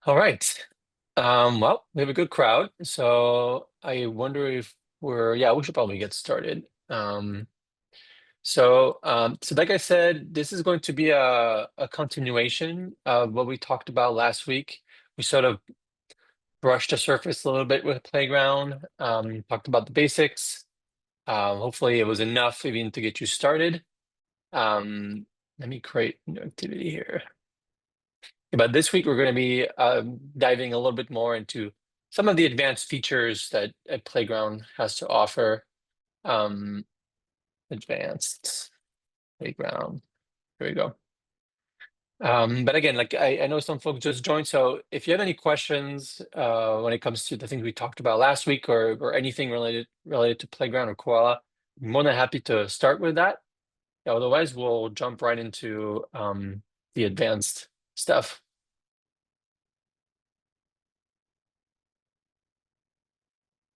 All right. Well, we have a good crowd, so I wonder if yeah, we should probably get started. So like I said, this is going to be a continuation of what we talked about last week. We sort of brushed the surface a little bit with Playground, talked about the basics. Hopefully it was enough even to get you started. Um, Let me create a new activity here. But this week, we're going to be diving a little bit more into some of the advanced features that a Playground has to offer. Um, Advanced Playground. Here we go. But again, like I know some folks just joined, so if you have any questions when it comes to the things we talked about last week or anything related to Playground or Koala, I'm more than happy to start with that. Otherwise, we'll jump right into the advanced stuff.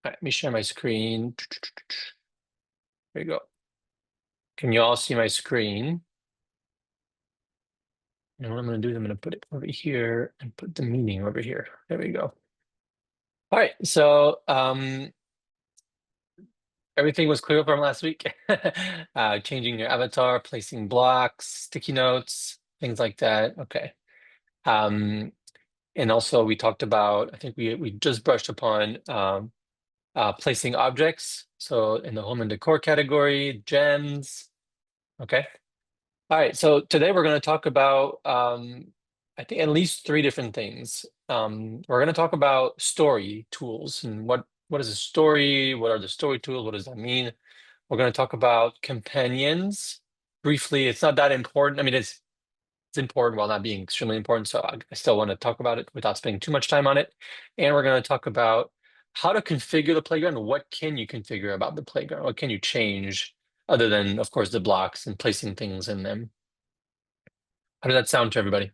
All right, let me share my screen. There you go. Can you all see my screen? And what I'm going to do is I'm going to put it over here and put the meeting over here. There we go. All right. So everything was clear from last week. Changing your avatar, placing blocks, sticky notes, things like that. Okay. And also we talked about, I think we just brushed upon placing objects. So in the home and decor category, gems. Okay. All right, so today we're going to talk about, I think, at least three different things. We're going to talk about story tools and what is a story? What are the story tools? What does that mean? We're going to talk about companions. Briefly, it's not that important. I mean, it's important while not being extremely important. So I still want to talk about it without spending too much time on it. And we're going to talk about how to configure the playground. What can you configure about the playground? What can you change other than, of course, the blocks and placing things in them? How does that sound to everybody?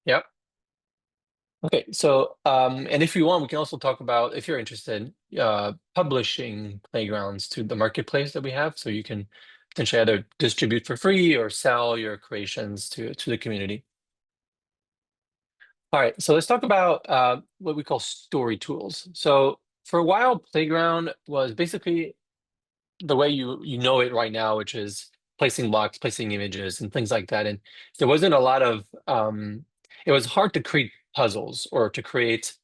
Yep. Okay, so and if you want, we can also talk about, if you're interested, publishing playgrounds to the marketplace that we have, so you can potentially either distribute for free or sell your creations to the community. All right, so let's talk about what we call story tools. So for a while, Playground was basically the way you know it right now, which is placing blocks, placing images, and things like that. And there wasn't a lot of it was hard to create puzzles or to create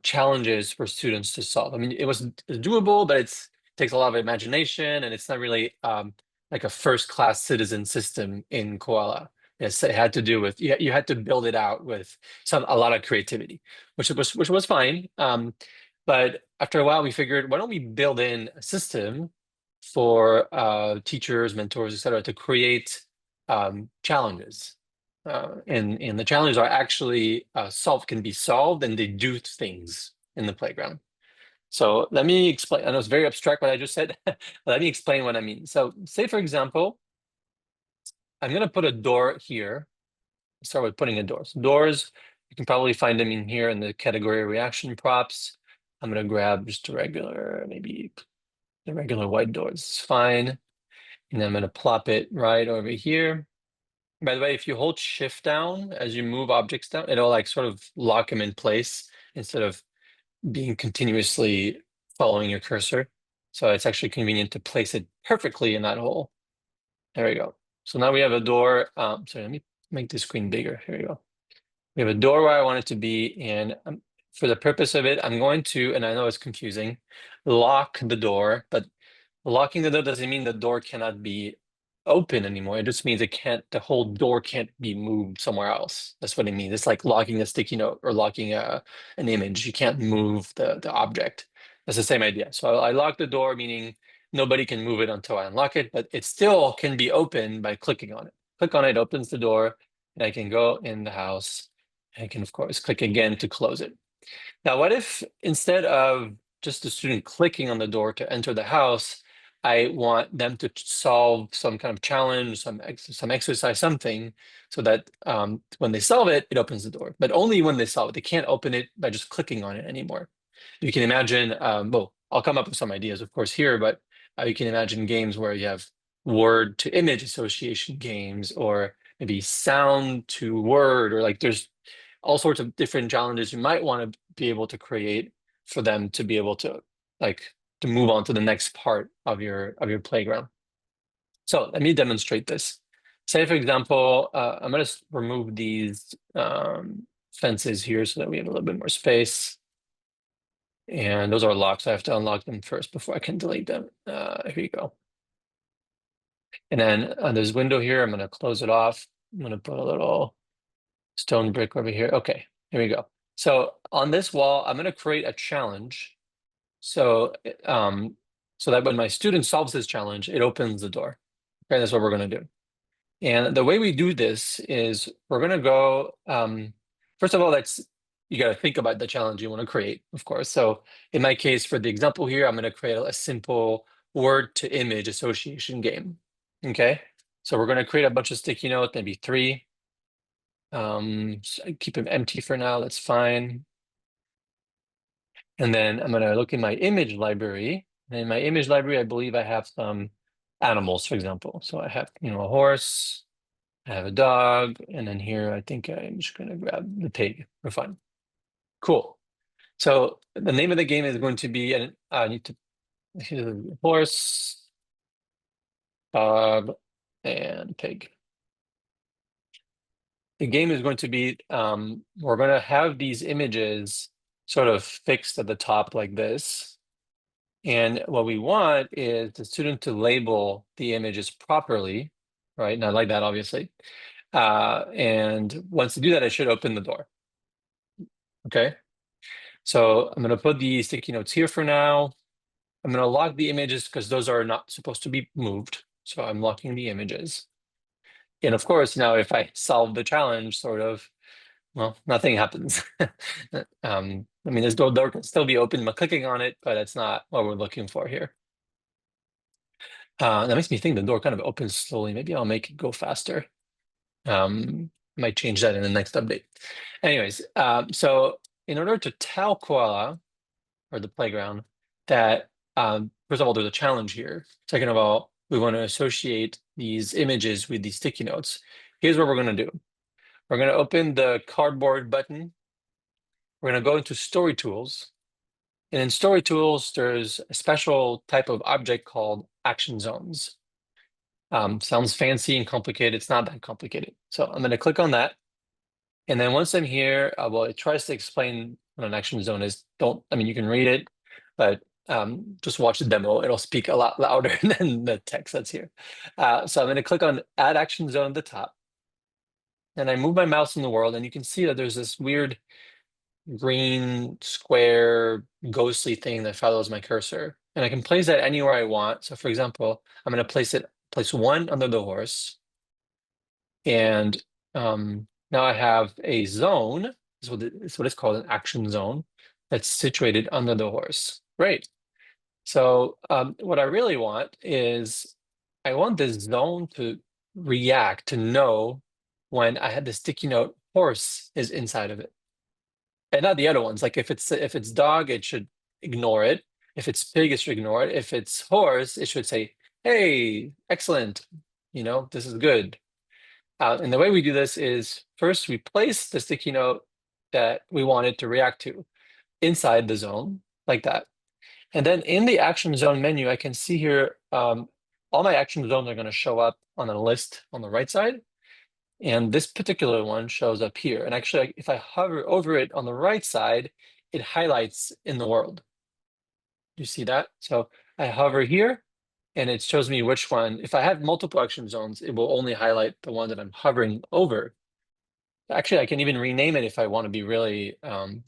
challenges for students to solve. I mean, it's doable, but it takes a lot of imagination, and it's not really like a first-class citizen system in Koala. Yes, it had to do with you had to build it out with a lot of creativity, which was fine. But after a while, we figured, why don't we build in a system for teachers, mentors, etc., to create challenges. And the challenges are actually can be solved, and they do things in the playground. So let me explain. I know it's very abstract what I just said. But let me explain what I mean. So say, for example, I'm going to put a door here. Start with putting a door. So doors, you can probably find them in here in the category reaction props. I'm going to grab just a regular, maybe the regular white doors. It's fine. And then I'm going to plop it right over here. By the way, if you hold shift down as you move objects down, it'll like sort of lock them in place instead of being continuously following your cursor. So it's actually convenient to place it perfectly in that hole. There we go. So now we have a door. Sorry, let me make the screen bigger. Here we go. We have a door where I want it to be, and for the purpose of it, I'm going to, and I know it's confusing, lock the door, but locking the door doesn't mean the door cannot be open anymore. It just means the whole door can't be moved somewhere else. That's what it means. It's like locking a sticky note or locking an image. You can't move the object. That's the same idea. So I lock the door, meaning nobody can move it until I unlock it, but it still can be opened by clicking on it. Click on it, opens the door, and I can go in the house. I can, of course, click again to close it. Now, what if instead of just the student clicking on the door to enter the house, I want them to solve some kind of challenge, some exercise, something, so that when they solve it, it opens the door. But only when they solve it. They can't open it by just clicking on it anymore. You can imagine, well, I'll come up with some ideas, of course, here, but you can imagine games where you have word to image association games, or maybe sound to word, or like there's all sorts of different challenges you might want to be able to create for them to be able to like to move on to the next part of your playground. So let me demonstrate this. Say, for example, I'm going to remove these fences here so that we have a little bit more space. And those are locked, so I have to unlock them first before I can delete them. Here you go. And then on this window here, I'm going to close it off. I'm going to put a little stone brick over here. Okay, here we go. So on this wall, I'm going to create a challenge. So, so that when my student solves this challenge, it opens the door. Okay, that's what we're going to do. And the way we do this is we're going to go, first of all, you got to think about the challenge you want to create, of course. So in my case, for the example here, I'm going to create a simple word to image association game. Okay, so we're going to create a bunch of sticky notes, maybe 3. So I keep them empty for now, that's fine. And then I'm going to look in my image library. And in my image library, I believe I have some animals, for example. So I have, a horse, I have a dog, and then here I think I'm just going to grab the pig for fun. Cool. So the name of the game is going to be, and I need to horse, dog, and pig. The game is going to be, we're going to have these images sort of fixed at the top like this. And what we want is the student to label the images properly, right? Not like that, obviously. And once you do that, it should open the door. Okay. So I'm going to put the sticky notes here for now. I'm going to lock the images because those are not supposed to be moved. So I'm locking the images. And of course, now if I solve the challenge, sort of, well, nothing happens. I mean, this door can still be open by clicking on it, but it's not what we're looking for here. That makes me think the door kind of opens slowly. Maybe I'll make it go faster. Might change that in the next update. Anyways, so in order to tell Koala, or the playground, that first of all, there's a challenge here. Second of all, we want to associate these images with these sticky notes. Here's what we're going to do. We're going to open the cardboard button. We're going to go into Story Tools. And in Story Tools, there's a special type of object called action zones. Sounds fancy and complicated. It's not that complicated. So I'm going to click on that. And then once I'm here, well, it tries to explain what an action zone is. You can read it, but just watch the demo. It'll speak a lot louder than the text that's here. So I'm going to click on Add Action Zone at the top. And I move my mouse in the world, and you can see that there's this weird green square ghostly thing that follows my cursor. And I can place that anywhere I want. So for example, I'm going to place 1 under the horse. And now I have a zone. This is what it's called, an action zone, that's situated under the horse. Great. So what I really want is I want this zone to react, to know when I had the sticky note horse is inside of it. And not the other ones. Like if it's dog, it should ignore it. If it's pig, it should ignore it. If it's horse, it should say, hey, excellent. This is good. And the way we do this is first we place the sticky note that we want it to react to inside the zone, like that. And then in the action zone menu, I can see here, all my action zones are going to show up on a list on the right side. And this particular one shows up here. And actually, if I hover over it on the right side, it highlights in the world. You see that? So I hover here, and it shows me which one. If I have multiple action zones, it will only highlight the one that I'm hovering over. Actually, I can even rename it if I want to be really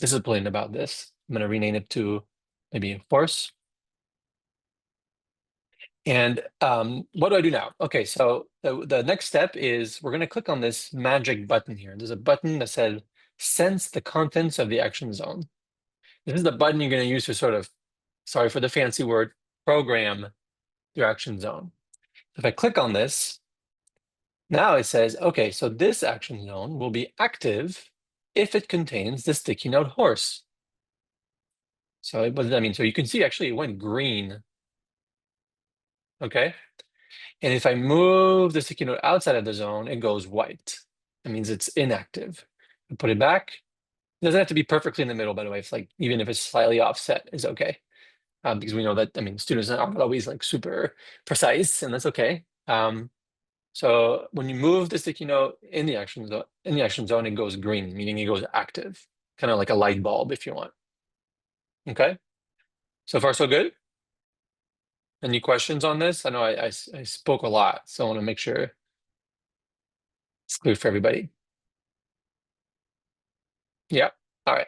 disciplined about this. I'm going to rename it to maybe horse. And what do I do now? Okay, so the next step is we're going to click on this magic button here. There's a button that says sense the contents of the action zone. This is the button you're going to use to sort of, sorry for the fancy word, program your action zone. If I click on this, now it says, okay, so this action zone will be active if it contains the sticky note horse. So what does that mean? So you can see actually it went green. Okay. And if I move the sticky note outside of the zone, it goes white. That means it's inactive. I put it back. It doesn't have to be perfectly in the middle, by the way. It's like even if it's slightly offset is okay. Because we know that, I mean, students aren't always like super precise, and that's okay. So when you move the sticky note in the action zone, it goes green, meaning it goes active, kind of like a light bulb if you want. Okay. So far, so good. Any questions on this? I know I spoke a lot, so I want to make sure it's clear for everybody. Yeah. All right.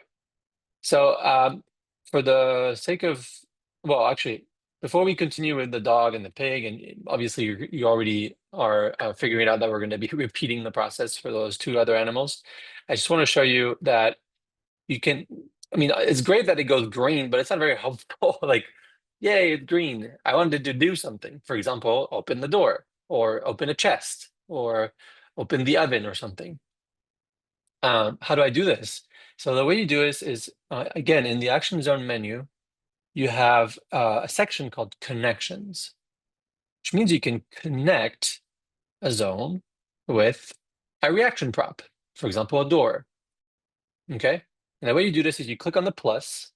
So for the sake of, well, actually, before we continue with the dog and the pig, and obviously you already are figuring out that we're going to be repeating the process for those two other animals, I just want to show you that you can, I mean, it's great that it goes green, but it's not very helpful. Like, yay, it's green. I wanted to do something. For example, open the door or open a chest or open the oven or something. How do I do this? So the way you do this is, again, in the action zone menu, you have a section called connections, which means you can connect a zone with a reaction prop, for example, a door. Okay. And the way you do this is you click on the plus,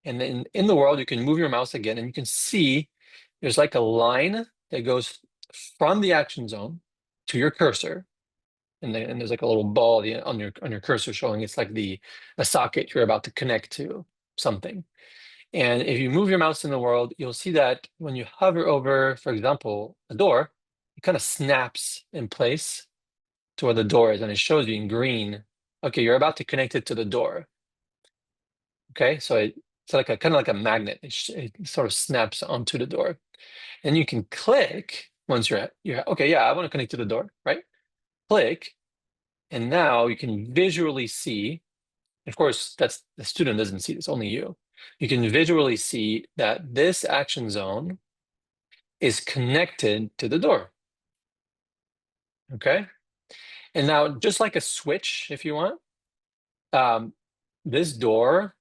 and then in the world, you can move your mouse again, and you can see there's like a line that goes from the action zone to your cursor. And there's like a little ball on your cursor showing it's like a socket you're about to connect to something. And if you move your mouse in the world, you'll see that when you hover over, for example, a door, it kind of snaps in place to where the door is, and it shows you in green, okay, you're about to connect it to the door. Okay, so it's like a kind of like a magnet. It sort of snaps onto the door. And you can click once you're okay, yeah, I want to connect to the door, right? Click, and now you can visually see, of course, that's the student doesn't see this, only you. You can visually see that this action zone is connected to the door. Okay. And now, just like a switch, if you want, this door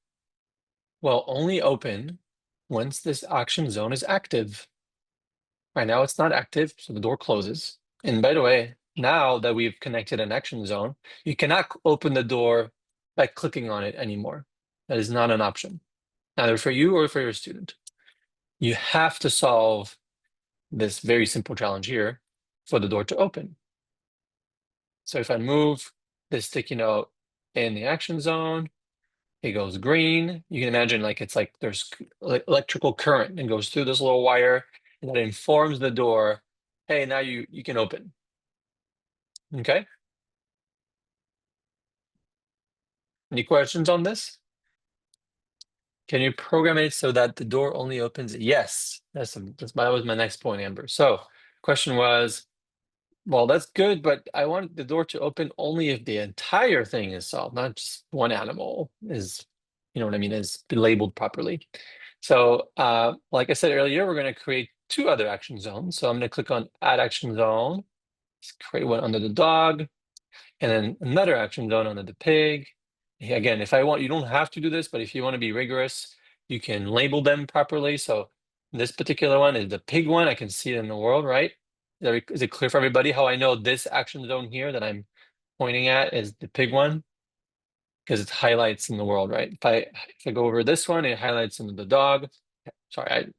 will only open once this action zone is active. Right now, it's not active, so the door closes. And by the way, now that we've connected an action zone, you cannot open the door by clicking on it anymore. That is not an option, either for you or for your student. You have to solve this very simple challenge here for the door to open. So if I move this sticky note in the action zone, it goes green. You can imagine like it's like there's electrical current and goes through this little wire, and that informs the door, hey, now you can open. Okay. Any questions on this? Can you program it so that the door only opens? Yes, that was my next point, Amber. So question was, well, that's good, but I want the door to open only if the entire thing is solved, not just one animal is, you know what I mean, is labeled properly. So like I said earlier, we're going to create two other action zones. So I'm going to click on add action zone, let's create one under the dog, and then another action zone under the pig. Again, if I want, you don't have to do this, but if you want to be rigorous, you can label them properly. So this particular one is the pig one. I can see it in the world, right? Is it clear for everybody how I know this action zone here that I'm pointing at is the pig one? Because it highlights in the world, right? If I go over this one, it highlights into the dog. Sorry,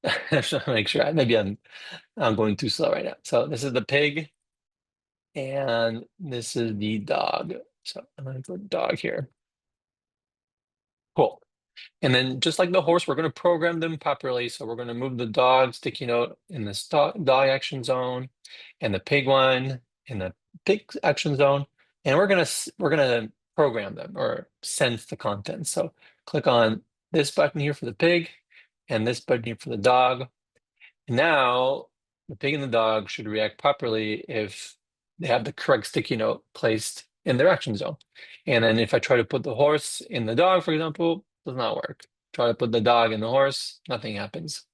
I just want to make sure. Maybe I'm going too slow right now. So this is the pig, and this is the dog. So I'm going to put dog here. Cool. And then just like the horse, we're going to program them properly. So we're going to move the dog sticky note in the dog action zone, and the pig one in the pig action zone. And we're going to program them or sense the content. So click on this button here for the pig and this button here for the dog. Now the pig and the dog should react properly if they have the correct sticky note placed in their action zone. And then if I try to put the horse in the dog, for example, does not work. Try to put the dog in the horse, nothing happens.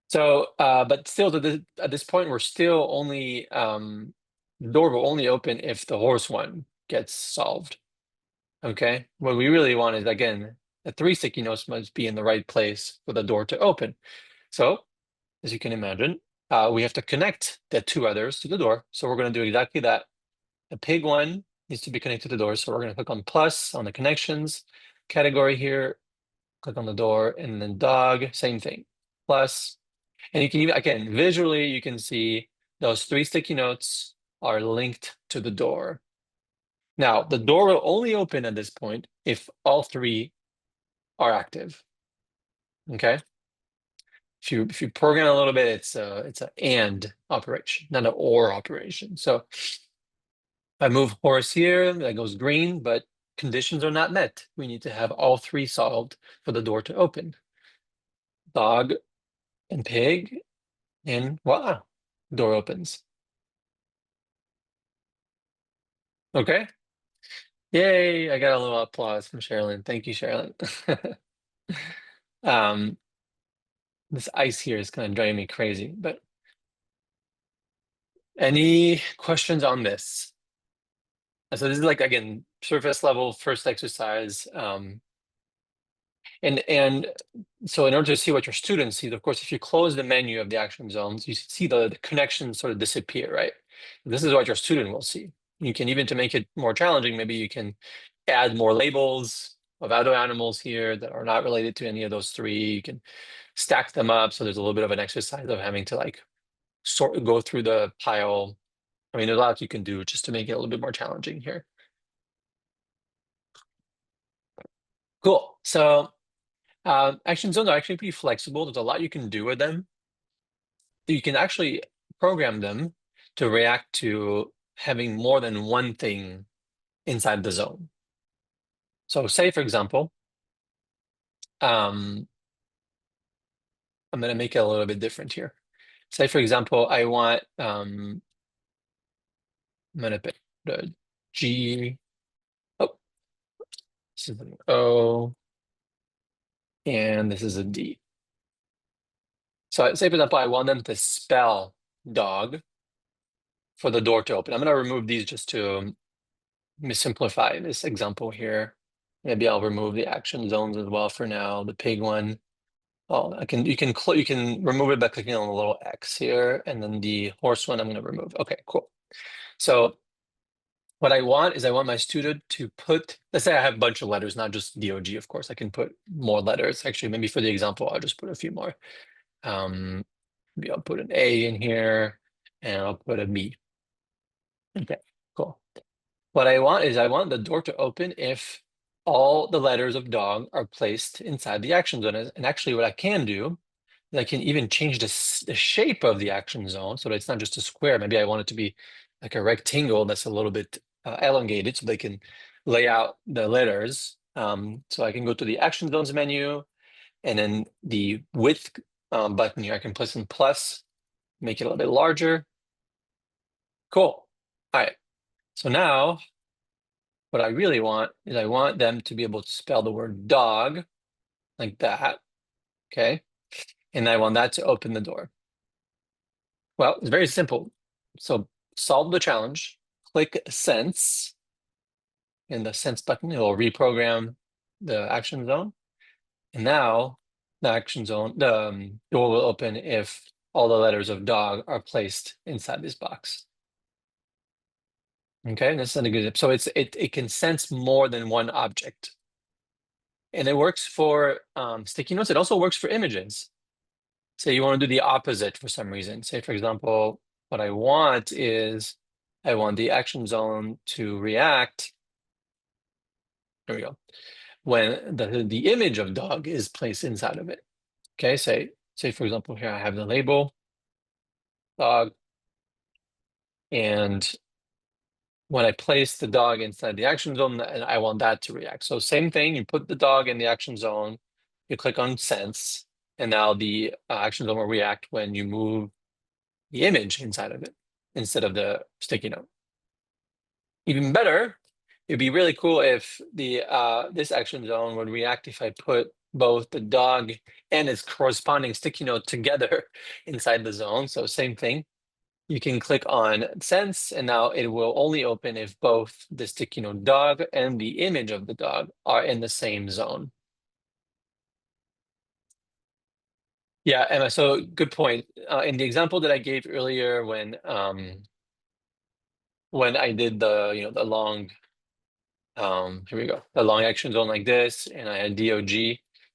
So, but still at this point, we're still only, the door will only open if the horse one gets solved. Okay, what we really want is, again, the three sticky notes must be in the right place for the door to open. So as you can imagine, we have to connect the two others to the door. So we're going to do exactly that. The pig one needs to be connected to the door. So we're going to click on plus on the connections category here, click on the door, and then dog, same thing, plus. And you can even, again, visually, you can see those 3 sticky notes are linked to the door. Now, the door will only open at this point if all 3 are active. Okay. If you program a little bit, it's an and operation, not an or operation. So if I move horse here, that goes green, but conditions are not met. We need to have all 3 solved for the door to open. Dog and pig, and voila, door opens. Okay. Yay, I got a little applause from Sherilyn. Thank you, Sherilyn. um, this ice here is kind of driving me crazy, but any questions on this? So this is like, again, surface level first exercise. And so in order to see what your students see, of course, if you close the menu of the action zones, you see the connections sort of disappear, right? This is what your student will see. You can, even to make it more challenging, maybe you can add more labels of other animals here that are not related to any of those 3. You can stack them up. So there's a little bit of an exercise of having to like go through the pile. I mean, there's a lot you can do just to make it a little bit more challenging here. Cool. So action zones are actually pretty flexible. There's a lot you can do with them. You can actually program them to react to having more than one thing inside the zone. So say, for example, I'm going to make it a little bit different here. Say, for example, I want, I'm going to pick the G, oh, this is an O, and this is a D. So say, for example, I want them to spell dog for the door to open. I'm going to remove these just to simplify this example here. Maybe I'll remove the action zones as well for now. The pig one. Oh, you can remove it by clicking on the little X here, and then the horse one I'm going to remove. Okay, cool. So what I want is I want my student to put, let's say I have a bunch of letters, not just DOG, of course. I can put more letters. Actually, maybe for the example, I'll just put a few more. Maybe I'll put an A in here, and I'll put a B. Okay, cool. What I want is I want the door to open if all the letters of dog are placed inside the action zone. And actually what I can do is I can even change the shape of the action zone so that it's not just a square. Maybe I want it to be like a rectangle that's a little bit elongated so they can lay out the letters. So I can go to the action zones menu, and then the width button here, I can place in plus, make it a little bit larger. Cool. All right. So now what I really want is I want them to be able to spell the word dog like that, okay? And I want that to open the door. Well, it's very simple. So solve the challenge, click sense, and the sense button, it will reprogram the action zone. And now the action zone, the door will open if all the letters of dog are placed inside this box. Okay, and this is a good, so it can sense more than one object. And it works for sticky notes. It also works for images. Say you want to do the opposite for some reason. Say, for example, what I want is I want the action zone to react. There we go. When the image of dog is placed inside of it. Okay, say for example, here I have the label dog. And when I place the dog inside the action zone, I want that to react. So same thing, you put the dog in the action zone, you click on sense, and now the action zone will react when you move the image inside of it instead of the sticky note. Even better, it'd be really cool if the this action zone would react if I put both the dog and its corresponding sticky note together inside the zone. So same thing. You can click on sense, and now it will only open if both the sticky note dog and the image of the dog are in the same zone. Yeah, Emma, so good point. In the example that I gave earlier when I did the, the long, here we go, the long action zone like this, and I had DOG,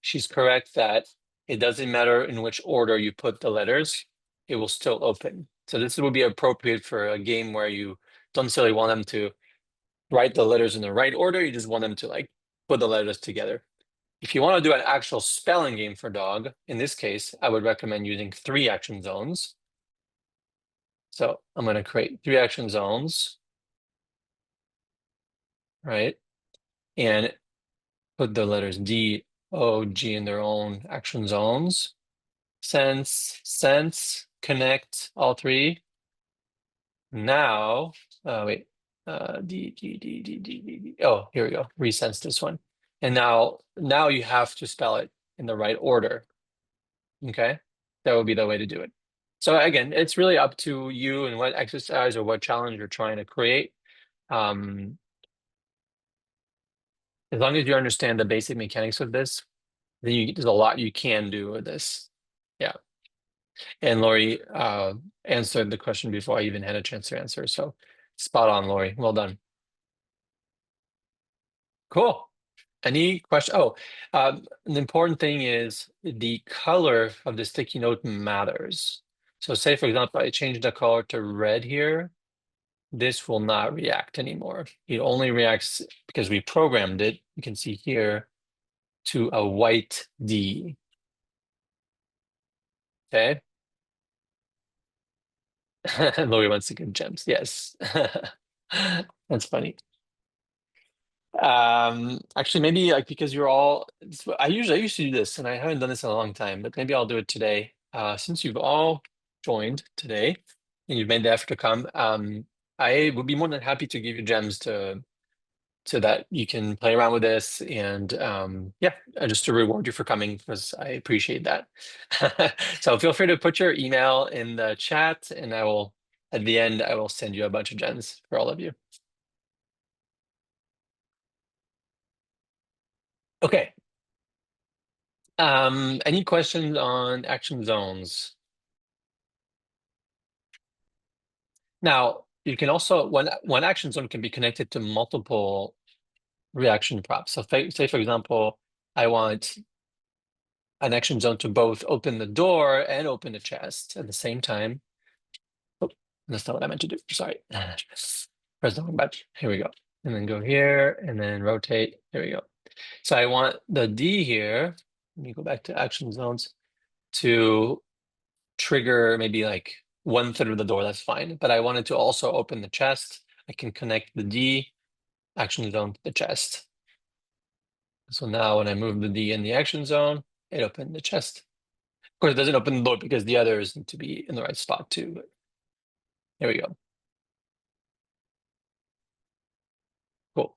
she's correct that it doesn't matter in which order you put the letters, it will still open. So this would be appropriate for a game where you don't necessarily want them to write the letters in the right order, you just want them to like put the letters together. If you want to do an actual spelling game for dog, in this case, I would recommend using 3 action zones. So I'm going to create 3 action zones, right? And put the letters D, O, G in their own action zones. Sense, connect, all 3. Now, wait, D. Oh, here we go. Resense this one. And now you have to spell it in the right order. Okay, that would be the way to do it. So again, it's really up to you and what exercise or what challenge you're trying to create. Um, as long as you understand the basic mechanics of this, then there's a lot you can do with this. Yeah. And Lori answered the question before I even had a chance to answer. So spot on, Lori. Well done. Cool. Any question? Oh, the important thing is the color of the sticky note matters. So say, for example, I change the color to red here. This will not react anymore. It only reacts because we programmed it. You can see here to a white D. Okay. Lori wants to get gems. Yes. That's funny. Actually, maybe like because you're all, I used to do this and I haven't done this in a long time, but maybe I'll do it today. Since you've all joined today and you've made the effort to come, I would be more than happy to give you gems to so that you can play around with this and yeah, just to reward you for coming because I appreciate that. So feel free to put your email in the chat and I will, at the end, I will send you a bunch of gems for all of you. Okay. Any questions on action zones? Now, you can also, one action zone can be connected to multiple reaction props. So say for example, I want an action zone to both open the door and open the chest at the same time. Oh, that's not what I meant to do. Sorry. Press the wrong button. Here we go. And then go here and then rotate. There we go. So I want the D here. Let me go back to action zones to trigger maybe like 1/3 of the door. That's fine. But I wanted to also open the chest. I can connect the D action zone to the chest. So now when I move the D in the action zone, it opened the chest. Of course, it doesn't open the door because the others need to be in the right spot too. But here we go. Cool.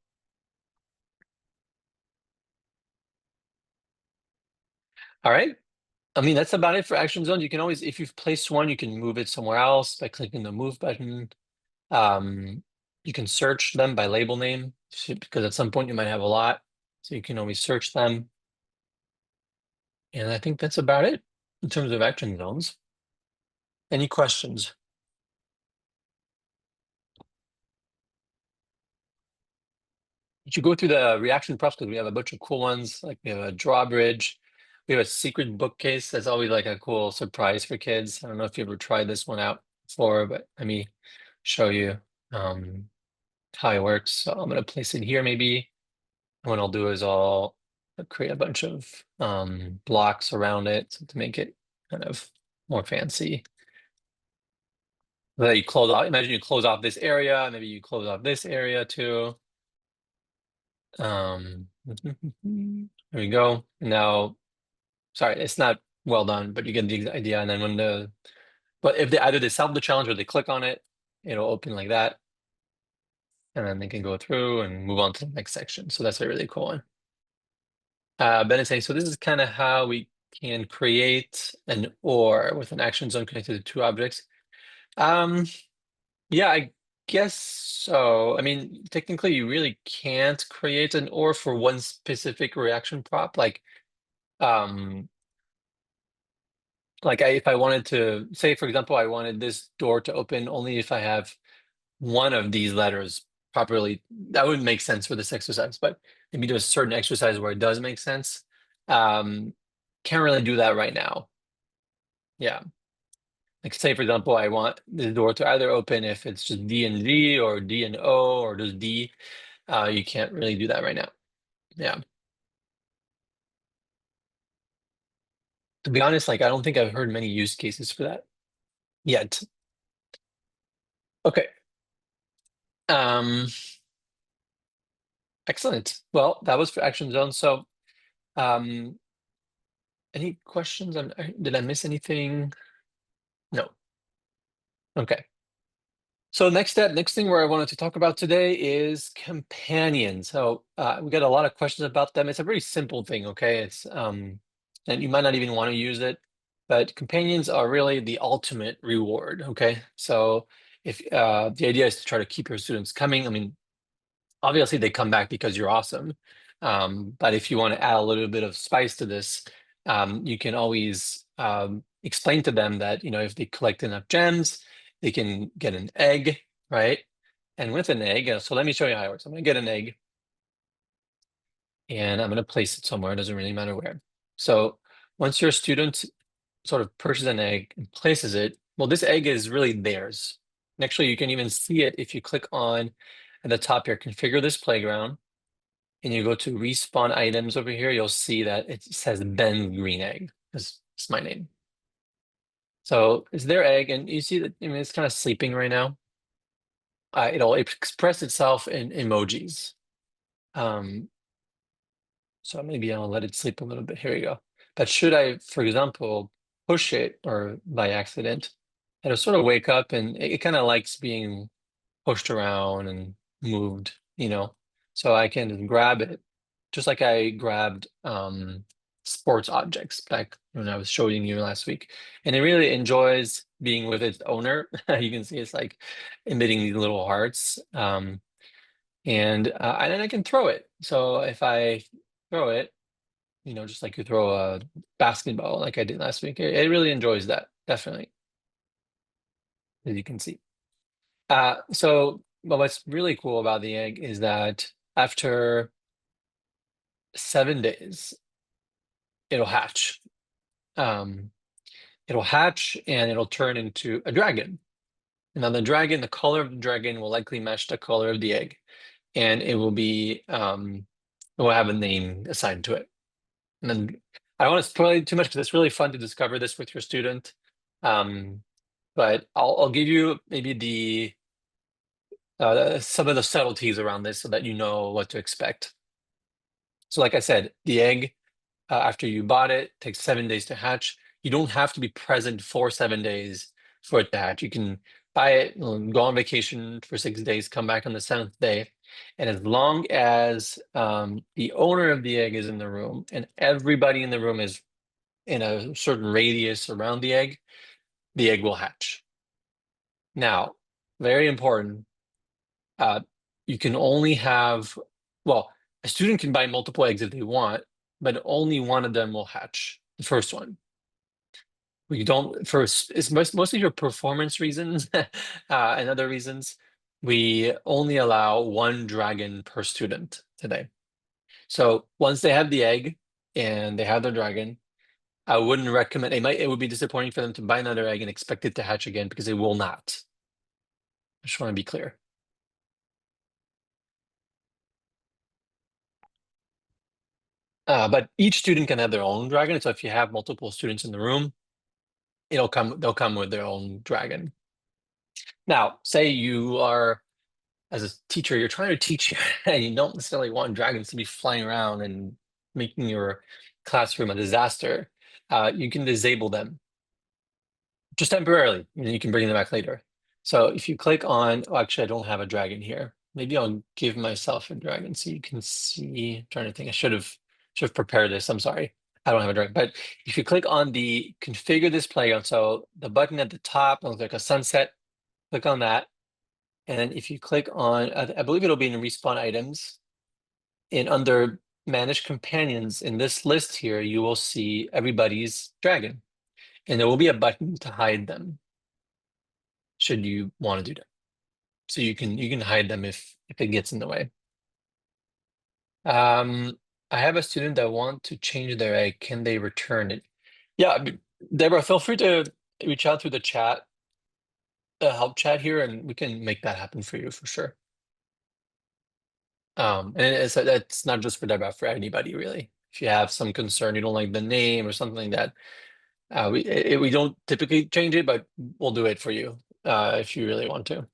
All right. I mean, that's about it for action zones. You can always, if you've placed one, you can move it somewhere else by clicking the move button. You can search them by label name because at some point you might have a lot. So you can always search them. And I think that's about it in terms of action zones. Any questions? You should go through the reaction props because we have a bunch of cool ones. Like we have a drawbridge. We have a secret bookcase. That's always like a cool surprise for kids. I don't know if you ever tried this one out before, but let me show you how it works. So I'm going to place it here maybe. And what I'll do is I'll create a bunch of blocks around it to make it kind of more fancy. That you close off. Imagine you close off this area. Maybe you close off this area too. There we go. Now, sorry, it's not well done, but you get the idea. And then but if they either they solve the challenge or they click on it, it'll open like that. And then they can go through and move on to the next section. So that's a really cool one. Ben is saying, so this is kind of how we can create an OR with an action zone connected to 2 objects. Yeah, I guess so. I mean, technically, you really can't create an OR for one specific reaction prop. Like, Like if I wanted to say, for example, I wanted this door to open only if I have one of these letters properly, that wouldn't make sense for this exercise, but maybe do a certain exercise where it does make sense. Um, can't really do that right now. Yeah. Like say, for example, I want the door to either open if it's just D and G or D and O or just D. You can't really do that right now. Yeah. To be honest, like I don't think I've heard many use cases for that yet. Okay. Um, excellent. Well, that was for action zone. So, um, any questions on, did I miss anything? No. Okay. So next thing where I wanted to talk about today is companions. So we got a lot of questions about them. It's a very simple thing, okay? It's and you might not even want to use it, but companions are really the ultimate reward, okay? So if the idea is to try to keep your students coming, I mean, obviously they come back because you're awesome. But if you want to add a little bit of spice to this, you can always explain to them that, you know, if they collect enough gems, they can get an egg, right? And with an egg, so let me show you how it works. I'm going to get an egg and I'm going to place it somewhere. It doesn't really matter where. So once your student sort of purchases an egg and places it, well, this egg is really theirs. And actually, you can even see it if you click on at the top here, configure this playground, and you go to respawn items over here, you'll see that it says Ben Green Egg. It's my name. So it's their egg, and you see that, I mean, it's kind of sleeping right now. It'll express itself in emojis. So maybe I'll let it sleep a little bit. Here we go. But should I, for example, push it or by accident, it'll sort of wake up and it kind of likes being pushed around and moved, you know. So I can grab it, just like I grabbed sports objects back when I was showing you last week. And it really enjoys being with its owner. You can see it's like emitting these little hearts. And then I can throw it. So if I throw it, you know, just like you throw a basketball like I did last week, it really enjoys that, definitely, as you can see. But what's really cool about the egg is that after 7 days, it'll hatch. Um, it'll hatch and it'll turn into a dragon. And then the dragon, the color of the dragon will likely match the color of the egg, and it will be it will have a name assigned to it. And then I don't want to spoil it too much because it's really fun to discover this with your student. But I'll give you maybe some of the subtleties around this so that you know what to expect. So like I said, the egg, after you bought it, takes 7 days to hatch. You don't have to be present for 7 days for it to hatch. You can buy it, go on vacation for 6 days, come back on the seventh day. And as long as the owner of the egg is in the room and everybody in the room is in a certain radius around the egg will hatch. Now, very important, you can only have, well, a student can buy multiple eggs if they want, but only one of them will hatch, the first one. We don't, it's mostly for performance reasons and other reasons. We only allow one dragon per student today. So once they have the egg and they have their dragon, I wouldn't recommend, it would be disappointing for them to buy another egg and expect it to hatch again because it will not. I just want to be clear. But each student can have their own dragon. So if you have multiple students in the room, they'll come with their own dragon. Now, say you are, as a teacher, you're trying to teach and you don't necessarily want dragons to be flying around and making your classroom a disaster. You can disable them just temporarily, and you can bring them back later. So if you click on, oh, actually, I don't have a dragon here. Maybe I'll give myself a dragon so you can see. I'm trying to think, I should have prepared this. I'm sorry. I don't have a dragon. But if you click on the configure this playground, so the button at the top looks like a sunset, click on that. And then if you click on, I believe it'll be in respawn items. And under manage companions in this list here, you will see everybody's dragon. and there will be a button to hide them should you want to do that. So you can hide them if it gets in the way. I have a student that want to change their egg. Can they return it? Yeah, Deborah, feel free to reach out through the chat, help chat here, and we can make that happen for you for sure. And that's not just for Deborah, for anybody really. If you have some concern, you don't like the name or something like that, we don't typically change it, but we'll do it for you if you really want to.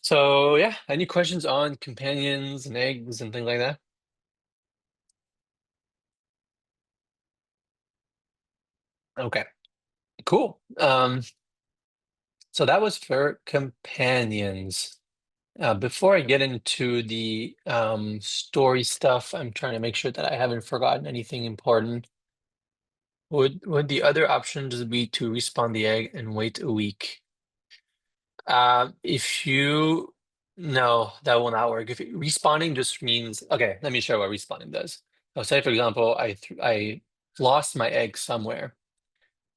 So yeah, any questions on companions and eggs and things like that? Okay, cool. So that was for companions. Before I get into the story stuff, I'm trying to make sure that I haven't forgotten anything important. Would the other options be to respawn the egg and wait a week? If you No, that will not work. If respawning just means, okay, let me show what respawning does. So say for example, I lost my egg somewhere.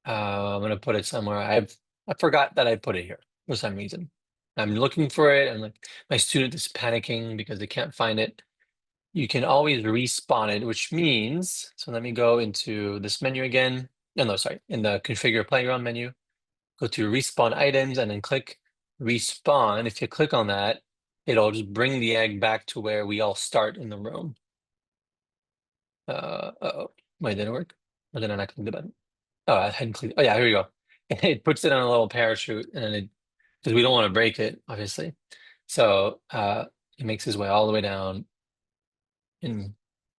I'm gonna put it somewhere. I forgot that I put it here for some reason. I'm looking for it, and like my student is panicking because they can't find it. You can always respawn it, which means, so let me go into this menu again. No, sorry, in the configure playground menu, go to respawn items and then click respawn. If you click on that, it'll just bring the egg back to where we all start in the room. Uh-oh, wait, did it work? Or did I not click the button? Oh, I hadn't clicked. Oh yeah, here we go. It puts it on a little parachute, and then because we don't want to break it, obviously. So it makes his way all the way down and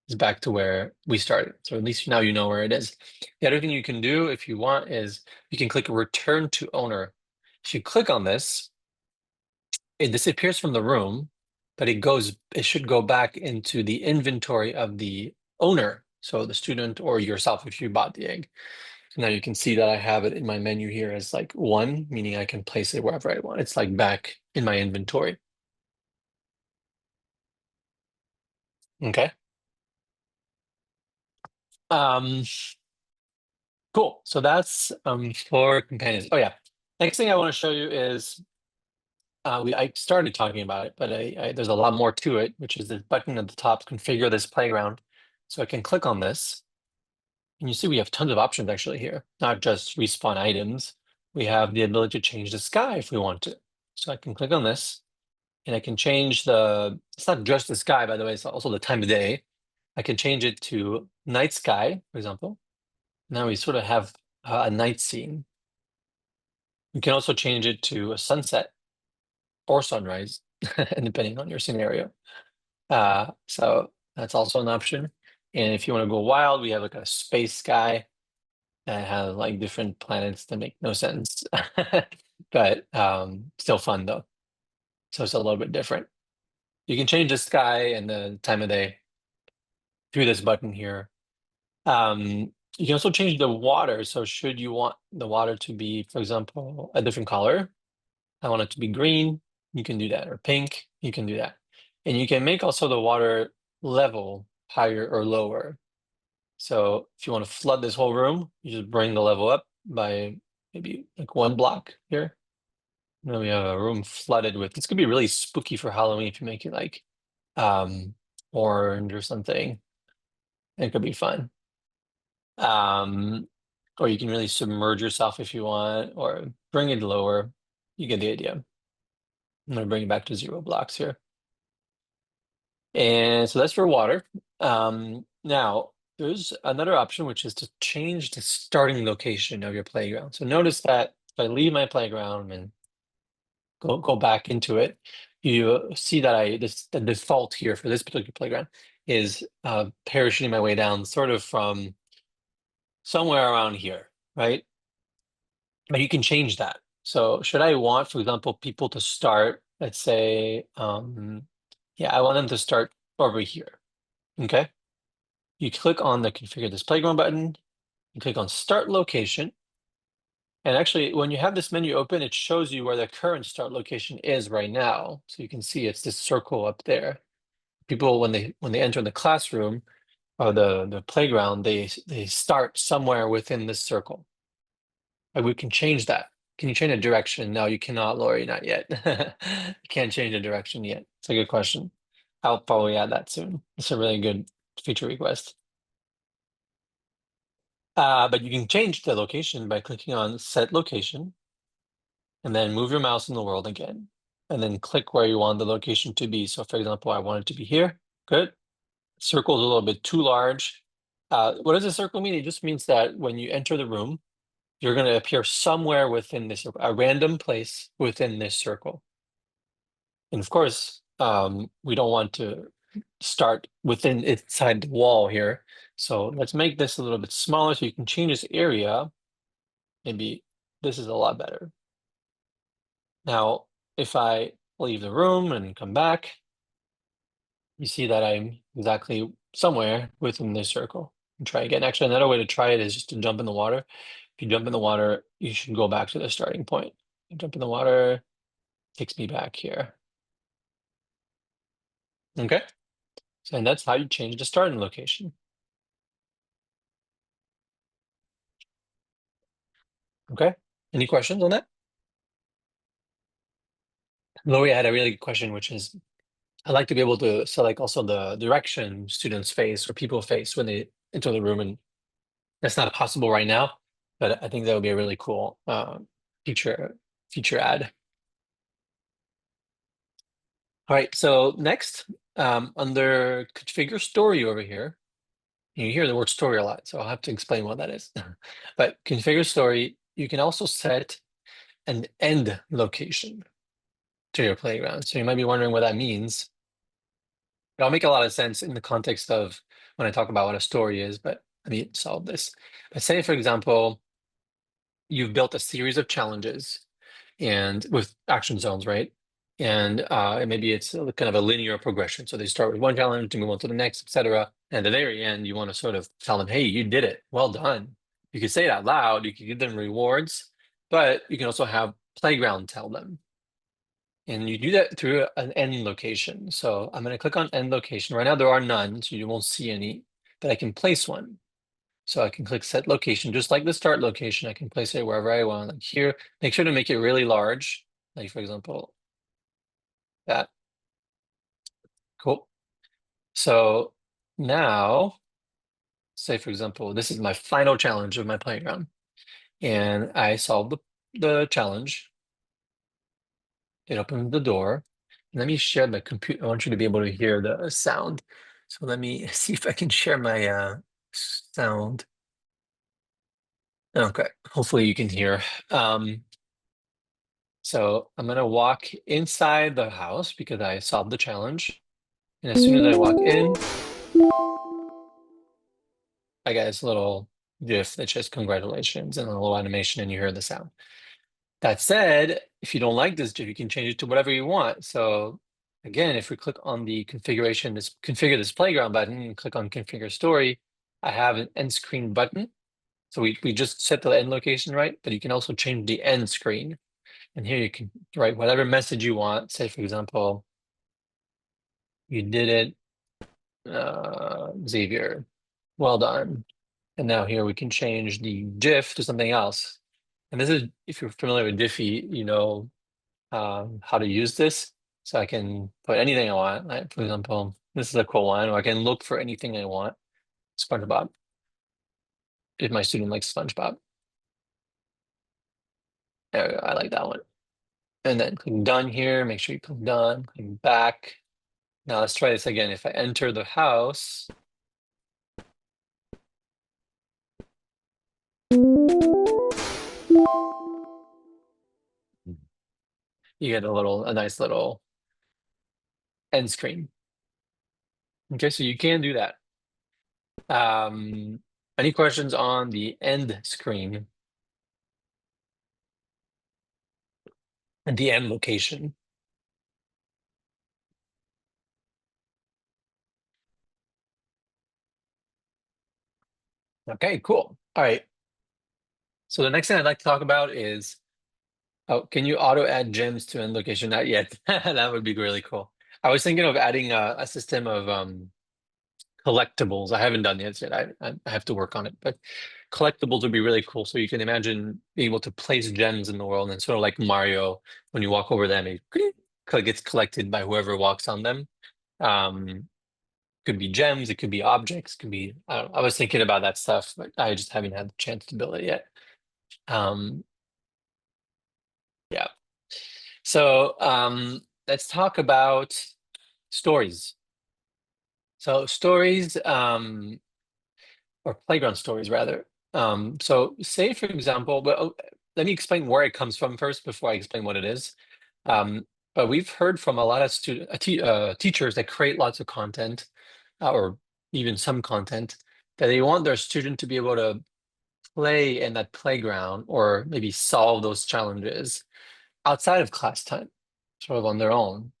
is back to where we started. So at least now you know where it is. The other thing you can do if you want is you can click return to owner. If you click on this, it disappears from the room, but it should go back into the inventory of the owner. So the student or yourself if you bought the egg. So now you can see that I have it in my menu here as like 1, meaning I can place it wherever I want. It's like back in my inventory. Okay. Um, cool. So that's for companions. Oh yeah. Next thing I want to show you is I started talking about it, but there's a lot more to it, which is the button at the top, configure this playground. So I can click on this, and you see we have tons of options actually here, not just respawn items. We have the ability to change the sky if we want to. So I can click on this, and I can change it's not just the sky, by the way, it's also the time of day. I can change it to night sky, for example. Now we sort of have a night scene. You can also change it to a sunset or sunrise, depending on your scenario. So that's also an option. And if you want to go wild, we have like a space sky that has like different planets that make no sense, but still fun though. So it's a little bit different. You can change the sky and the time of day through this button here. You can also change the water. So should you want the water to be, for example, a different color, I want it to be green, you can do that, or pink, you can do that. And you can make also the water level higher or lower. So if you want to flood this whole room, you just bring the level up by maybe like 1 block here. And then we have a room flooded with, this could be really spooky for Halloween if you make it like orange or something. It could be fun. Or you can really submerge yourself if you want, or bring it lower. You get the idea. I'm gonna bring it back to 0 blocks here. And so that's for water. Now there's another option, which is to change the starting location of your playground. So notice that if I leave my playground and go back into it, you see that the default here for this particular playground is parachuting my way down sort of from somewhere around here, right? But you can change that. So should I want, for example, people to start, let's say, yeah, I want them to start over here, okay? You click on the configure this playground button, you click on start location. And actually, when you have this menu open, it shows you where the current start location is right now. So you can see it's this circle up there. People, when they enter the classroom, or the playground, they start somewhere within this circle. Like we can change that. Can you change the direction? No, you cannot, Lori, not yet. You can't change the direction yet. It's a good question. I'll probably add that soon. It's a really good feature request. But you can change the location by clicking on set location and then move your mouse in the world again. And then click where you want the location to be. So for example, I want it to be here. Good. Circle is a little bit too large. What does a circle mean? It just means that when you enter the room, you're going to appear somewhere within this, a random place within this circle. And of course, we don't want to start within inside the wall here. So let's make this a little bit smaller so you can change this area. Maybe this is a lot better. Now, if I leave the room and come back, you see that I'm exactly somewhere within this circle. And try again. Actually, another way to try it is just to jump in the water. If you jump in the water, you should go back to the starting point. Jump in the water, takes me back here. Okay. So, and that's how you change the starting location. Okay. Any questions on that? Lori had a really good question, which is I like to be able to select also the direction students face or people face when they enter the room. And that's not possible right now, but I think that would be a really cool feature add. All right, so next, under configure story over here, you hear the word story a lot, so I'll have to explain what that is. But configure story, you can also set an end location to your playground. So you might be wondering what that means. It'll make a lot of sense in the context of when I talk about what a story is, but let me solve this. But say, for example, you've built a series of challenges and with action zones, right? And maybe it's kind of a linear progression. So they start with one challenge to move on to the next, etc. And at the very end, you want to sort of tell them, hey, you did it. Well done. You can say it out loud. You can give them rewards, but you can also have playground tell them. And you do that through an end location. So I'm going to click on end location. Right now, there are none, so you won't see any, but I can place one. So I can click set location, just like the start location. I can place it wherever I want, like here. Make sure to make it really large. Like for example, that. Cool. So now, say for example, this is my final challenge of my playground. And I solved the challenge. It opens the door. Let me share the computer. I want you to be able to hear the sound. So let me see if I can share my sound. Okay, hopefully you can hear. So I'm gonna walk inside the house because I solved the challenge. And as soon as I walk in, I get this little GIF that says congratulations and a little animation and you hear the sound. That said, if you don't like this GIF, you can change it to whatever you want. So again, if we click on the configuration, this configure this playground button and click on configure story, I have an end screen button. So we just set the end location right, but you can also change the end screen. And here you can write whatever message you want. Say, for example, you did it, Xavier. Well done. And now here we can change the GIF to something else. And this is, if you're familiar with Diffie, you know how to use this. So I can put anything I want. Like, for example, this is a cool one, or I can look for anything I want. SpongeBob, if my student likes SpongeBob. There we go. I like that one. And then click done here. Make sure you click done. Click back. Now let's try this again. If I enter the house, you get a nice little end screen. Okay, so you can do that. Any questions on the end screen and the end location? Okay, cool. All right. So the next thing I'd like to talk about is, oh, can you auto add gems to end location? Not yet. That would be really cool. I was thinking of adding a system of collectibles. I haven't done it yet. I have to work on it, but collectibles would be really cool. So you can imagine being able to place gems in the world, and sort of like Mario, when you walk over them, it gets collected by whoever walks on them. Um, could be gems, it could be objects, could be. I don't know, I was thinking about that stuff, but I just haven't had the chance to build it yet. Um, yeah. So let's talk about stories. So stories, or playground stories rather. So say for example, well, let me explain where it comes from first before I explain what it is. But we've heard from a lot of teachers that create lots of content, or even some content, that they want their student to be able to play in that playground or maybe solve those challenges outside of class time, sort of on their own,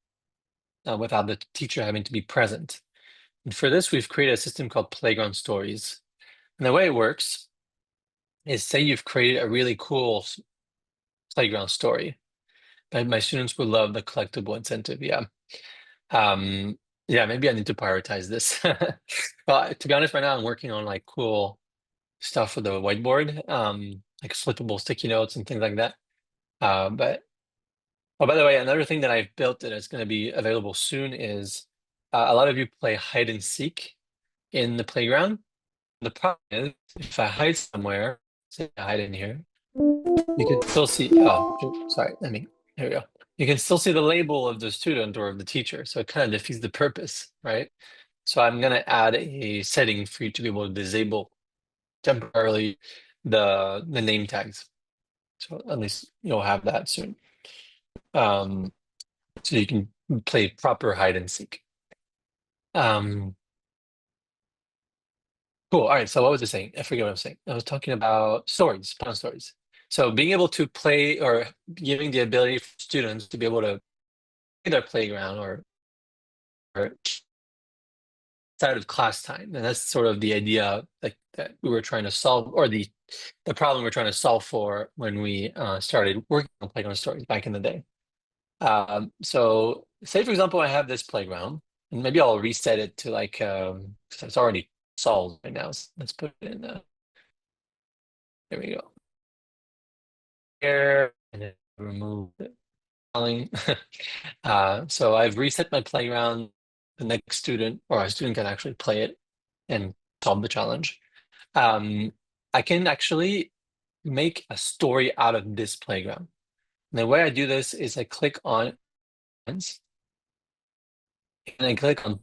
without the teacher having to be present. And for this, we've created a system called Playground Stories. And the way it works is, say you've created a really cool playground story. My students would love the collectible incentive. Yeah. Yeah, maybe I need to prioritize this. Well, to be honest, right now I'm working on like cool stuff for the whiteboard, like flippable sticky notes and things like that. But oh, by the way, another thing that I've built that is going to be available soon is, a lot of you play hide and seek in the playground. The problem is, if I hide somewhere, say I hide in here, you can still see, oh, sorry, here we go. You can still see the label of the student or of the teacher. So it kind of defeats the purpose, right? So I'm going to add a setting for you to be able to disable temporarily the name tags. So at least you'll have that soon. So you can play proper hide and seek. Cool. All right. So what was I saying? I forget what I was saying. I was talking about stories, fun stories. So being able to play, or giving the ability for students to be able to play their playground or outside of class time. And that's sort of the idea, like, that we were trying to solve, or the problem we're trying to solve for when we started working on playground stories back in the day. So say for example, I have this playground, and maybe I'll reset it to like, 'cause it's already solved right now. So let's put it in there we go. Here, and then remove the spelling. So I've reset my playground. The next student, or a student, can actually play it and solve the challenge. I can actually make a story out of this playground. And the way I do this is I click on and I click on,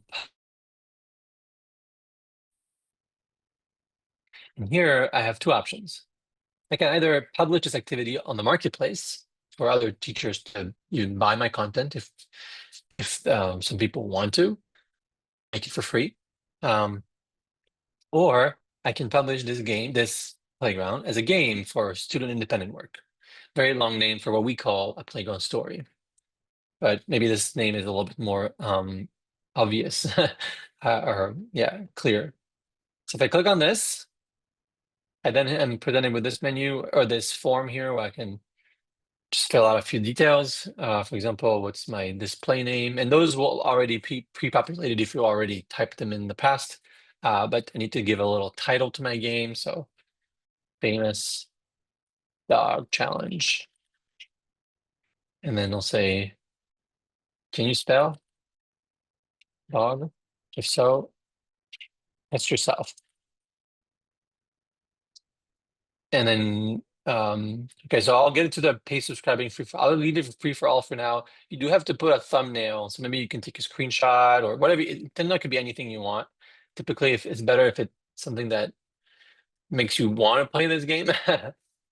and here I have two options. I can either publish this activity on the marketplace for other teachers to even buy my content if some people want to make it for free, or I can publish this playground as a game for student independent work. Very long name for what we call a playground story, but maybe this name is a little bit more obvious or yeah, clear. So if I click on this, I then am presented with this menu or this form here where I can just fill out a few details. For example, what's my display name? And those will already pre-populated if you already typed them in the past. But I need to give a little title to my game. So famous dog challenge. And then I'll say, can you spell dog? If so, that's yourself. And then, okay, so I'll get into the pay subscribing free for, I'll leave it free for all for now. You do have to put a thumbnail. So maybe you can take a screenshot or whatever. Then that could be anything you want. Typically, if it's better if it's something that makes you want to play this game.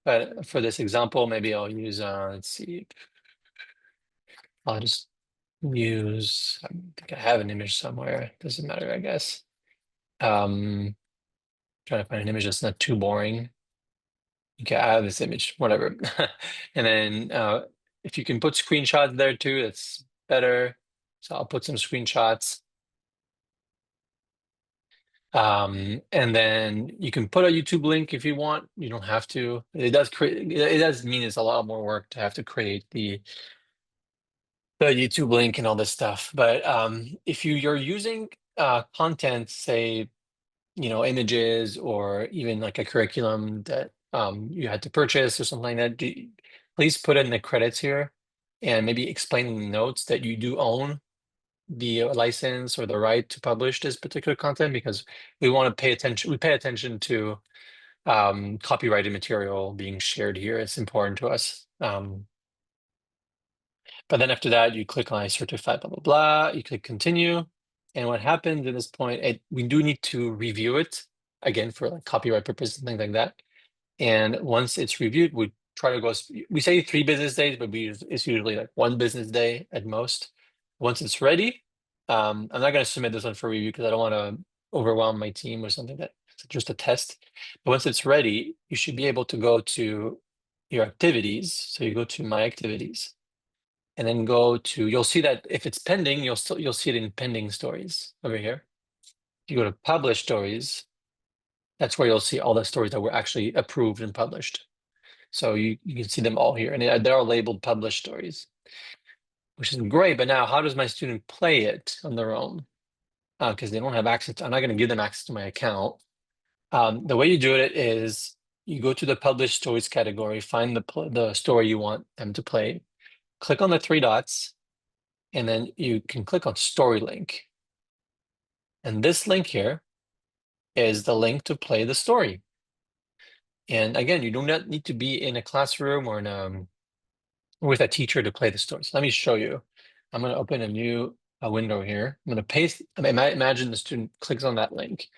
But for this example, maybe I'll use, let's see, I'll just use, I think I have an image somewhere. Doesn't matter, I guess. Trying to find an image that's not too boring. Okay, I have this image, whatever. And then if you can put screenshots there too, that's better. So I'll put some screenshots. And then you can put a YouTube link if you want. You don't have to. It does mean it's a lot more work to have to create the YouTube link and all this stuff. But if you're using content, say, images or even like a curriculum that you had to purchase or something like that, please put in the credits here and maybe explain in the notes that you do own the license or the right to publish this particular content, because we want to pay attention. We pay attention to copyrighted material being shared here. It's important to us. But then after that, you click on I certify, blah, blah, blah. You click continue. And what happens at this point, we do need to review it again for like copyright purposes and things like that. And once it's reviewed, we try to go, we say 3 business days, but it's usually like 1 business day at most. Once it's ready, I'm not going to submit this one for review because I don't want to overwhelm my team or something. That's just a test. But once it's ready, you should be able to go to your activities. So you go to my activities and then you'll see that if it's pending, you'll see it in pending stories over here. If you go to publish stories, that's where you'll see all the stories that were actually approved and published. So you can see them all here, and they're all labeled published stories, which is great. But now, how does my student play it on their own? Because they don't have access. I'm not going to give them access to my account. The way you do it is you go to the published stories category, find the story you want them to play, click on the 3 dots, and then you can click on story link. And this link here is the link to play the story. And again, you do not need to be in a classroom or with a teacher to play the story. So let me show you. I'm going to open a new window here. I'm going to paste. Imagine the student clicks on that link.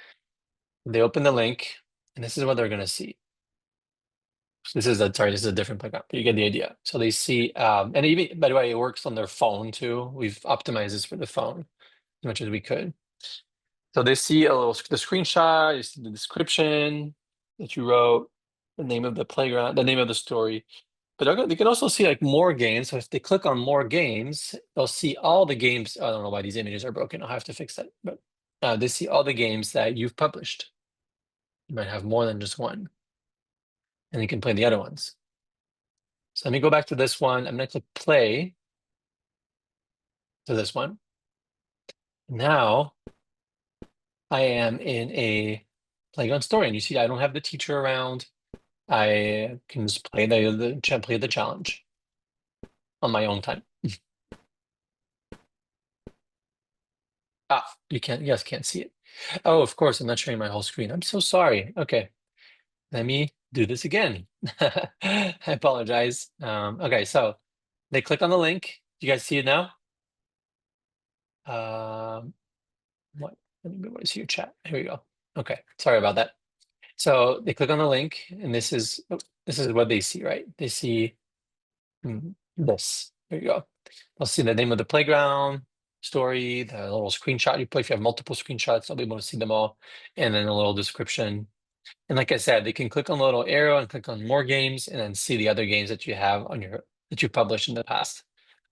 They open the link, and this is what they're going to see. So this is a different playground, but you get the idea. So they see, and even, by the way, it works on their phone too. We've optimized this for the phone as much as we could. So they see the screenshot, you see the description that you wrote, the name of the playground, the name of the story. But they can also see like more games. So if they click on more games, they'll see all the games. I don't know why these images are broken. I'll have to fix that. But they see all the games that you've published. You might have more than just one. And you can play the other ones. So let me go back to this one. I'm going to click play to this one. Now I am in a playground story. And you see I don't have the teacher around. I can just play the challenge on my own time. You can't see it. Oh, of course, I'm not showing my whole screen. I'm so sorry. Okay, let me do this again. I apologize. Okay, so they click on the link. Do you guys see it now? What? Let me see your chat. Here we go. Okay, sorry about that. So they click on the link, and this is what they see, right? They see this. There you go. They'll see the name of the playground, story, the little screenshot you put. If you have multiple screenshots, they'll be able to see them all, and then a little description. And like I said, they can click on the little arrow and click on more games, and then see the other games that you have that you published in the past.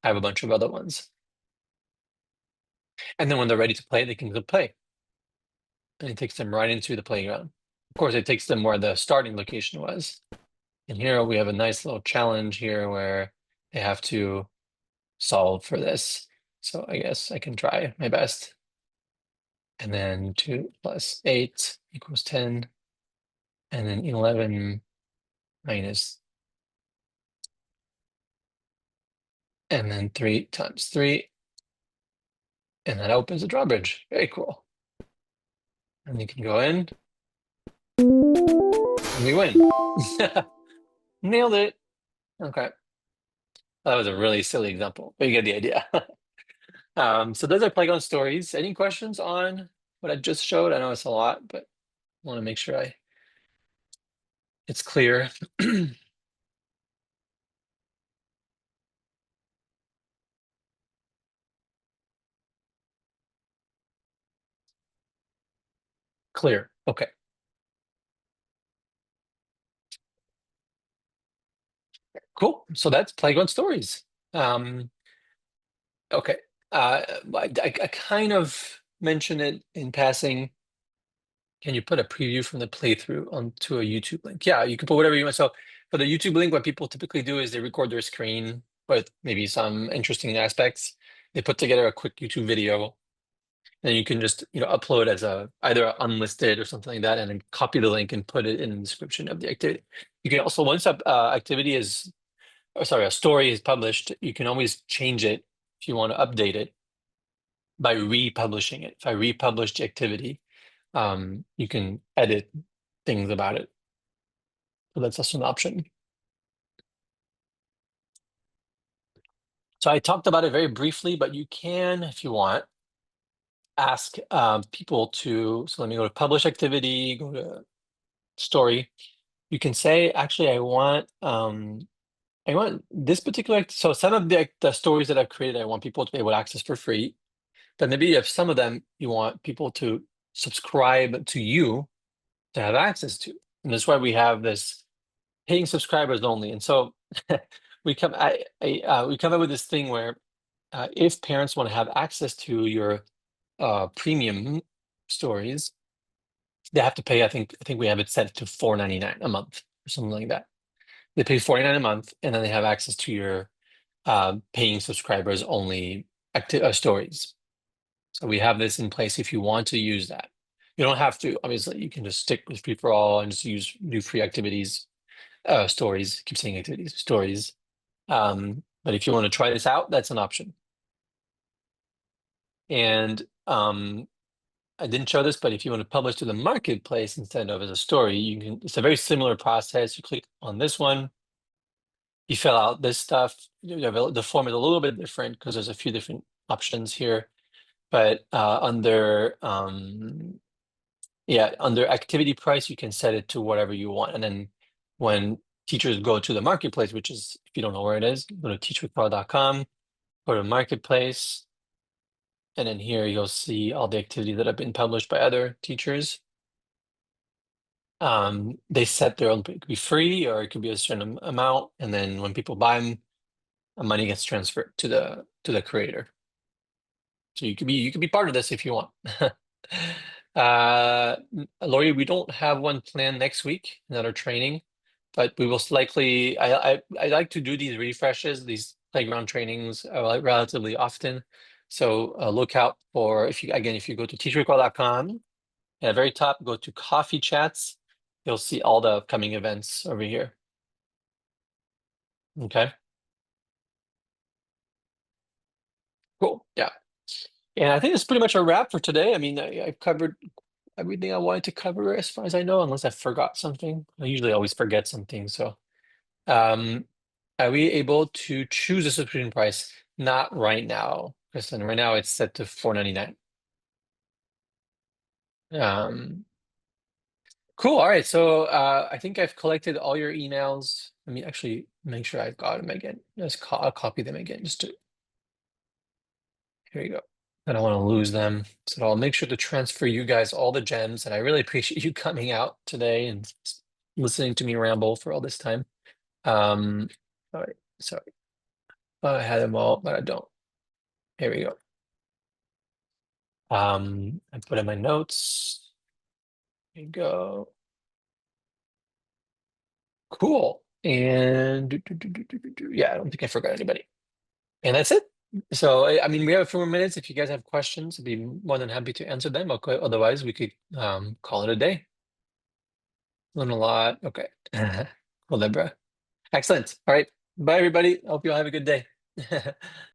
I have a bunch of other ones. And then when they're ready to play, they can click play. And it takes them right into the playground. Of course, it takes them where the starting location was. And here we have a nice little challenge here where they have to solve for this. So I guess I can try my best. And then 2 plus 8 equals 10. And then 11 minus, and then 3 times 3. And that opens the drawbridge. Very cool. And you can go in. And we win. Nailed it. Okay. That was a really silly example, but you get the idea. So those are playground stories. Any questions on what I just showed? I know it's a lot, but I want to make sure it's clear. Clear. Okay. Cool. So that's playground stories. Okay. I kind of mentioned it in passing. Can you put a preview from the playthrough onto a YouTube link? Yeah, you can put whatever you want. So for the YouTube link, what people typically do is they record their screen with maybe some interesting aspects. They put together a quick YouTube video, And you can just, upload as either unlisted or something like that, and then copy the link and put it in the description of the activity. You can also, once a activity is, or sorry, a story is published, you can always change it if you want to update it by republishing it. If I republish the activity, you can edit things about it. So that's also an option. So I talked about it very briefly, but you can, if you want, ask people to, so let me go to publish activity, go to story. You can say, actually, I want this particular, so some of the stories that I've created, I want people to be able to access for free. But maybe if some of them you want people to subscribe to you to have access to. And that's why we have this paying subscribers only. And so we come up with this thing where if parents want to have access to your premium stories, they have to pay. I think we have it set to $4.99 a month or something like that. They pay $4.99 a month, and then they have access to your paying subscribers only stories. So we have this in place if you want to use that. You don't have to. Obviously, you can just stick with free for all and just do free activities, stories. Keep saying activities, stories. But if you want to try this out, that's an option. And I didn't show this, but if you want to publish to the marketplace instead of as a story, you can. It's a very similar process. You click on this one, you fill out this stuff. The form is a little bit different because there's a few different options here. But under under activity price, you can set it to whatever you want. And then when teachers go to the marketplace, which is, if you don't know where it is, go to teachwithcarl.com, go to marketplace. And then here you'll see all the activities that have been published by other teachers. They set their own, it could be free or it could be a certain amount. And then when people buy them, money gets transferred to the creator. So you could be part of this if you want. Lori, we don't have one planned next week, another training, but we will likely. I like to do these refreshes, these playground trainings, relatively often. So look out for, if you go to teachrecall.com, and at the very top, go to coffee chats. You'll see all the upcoming events over here. Okay. Cool. Yeah. And I think that's pretty much a wrap for today. I mean, I've covered everything I wanted to cover as far as I know, unless I forgot something. I usually always forget something. So, um, are we able to choose a subscription price? Not right now, Kristen. Right now it's set to $4.99. Cool. All right. So, I think I've collected all your emails. Let me actually make sure I've got them again. I'll copy them again. Here you go. I don't want to lose them. So I'll make sure to transfer you guys all the gems. And I really appreciate you coming out today and listening to me ramble for all this time. All right, sorry. I had them all, but I don't. Here we go. I put in my notes. Here you go. Cool. And yeah, I don't think I forgot anybody. And that's it. So I mean, we have a few more minutes. If you guys have questions, I'd be more than happy to answer them. Otherwise, we could call it a day. Learn a lot. Okay. Well, Libra. Excellent. All right. Bye, everybody. Hope you all have a good day.